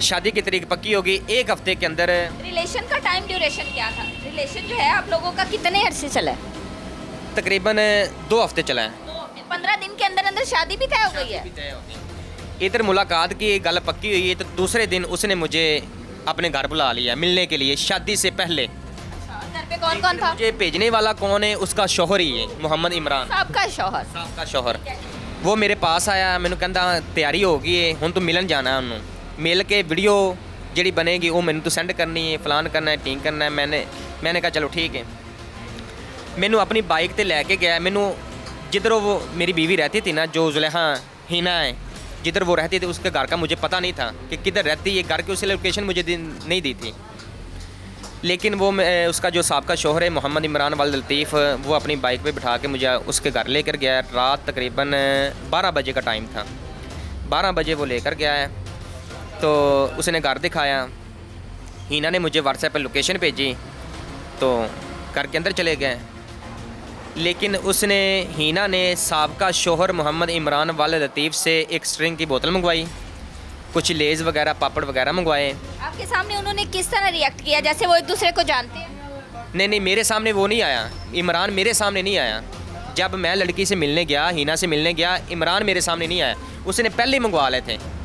शादी की तारीख पक्की होगी 1 हफ्ते के अंदर। रिलेशन का टाइम ड्यूरेशन क्या था? रिलेशन जो है आप लोगों का कितने अरसे चला है? तकरीबन 2 हफ्ते चला है। 15 दिन के अंदर अंदर शादी भी तय हो गई है। इधर मुलाकात की गल पक्की हुई है तो दूसरे दिन उसने मुझे अपने घर बुला लिया मिलने के लिए शादी से पहले। घर पे कौन कौन था? मुझे भेजने वाला कौन है? उसका शौहर ही है, मोहम्मद इमरान आपका शौहर। साहब का शौहर। वो मेरे पास आया, मैंने कहता तैयारी हो गई है हुण तू मिलन जाना है उन्होंने। मिल के वीडियो जी बनेगी वो मैंने तो सेंड करनी है, फलान करना है, ठीक करना है। मैंने कहा चलो ठीक है। मैनू अपनी बाइक ते लैके गया। मैनू जिधरों वो मेरी बीवी रहती थी ना, जो जुलेहा हीना है, जिधर वो रहती थी उसके घर का मुझे पता नहीं था कि किधर रहती है। घर की उसने लोकेशन मुझे नहीं दी थी। लेकिन वो उसका जो साहब शौहर है मोहम्मद इमरान वाल लतीफ़, वो अपनी बाइक पे बिठा के मुझे उसके घर लेकर गया। रात तकरीबन 12 बजे का टाइम था। 12 बजे वो लेकर गया है तो उसने घर दिखाया। हीना ने मुझे व्हाट्सएप पर लोकेशन भेजी तो घर के अंदर चले गए। लेकिन उसने हीना ने साबका शौहर मोहम्मद इमरान वाल लतीफ़ से एक स्ट्रिंग की बोतल मंगवाई, कुछ लेज़ वगैरह पापड़ वगैरह मंगवाए। आपके सामने उन्होंने किस तरह रिएक्ट किया, जैसे वो एक दूसरे को जानते हैं? नहीं, मेरे सामने वो नहीं आया। इमरान मेरे सामने नहीं आया। जब मैं लड़की से मिलने गया, हीना से मिलने गया, इमरान मेरे सामने नहीं आया। उसने पहले ही मंगवा लेते थे।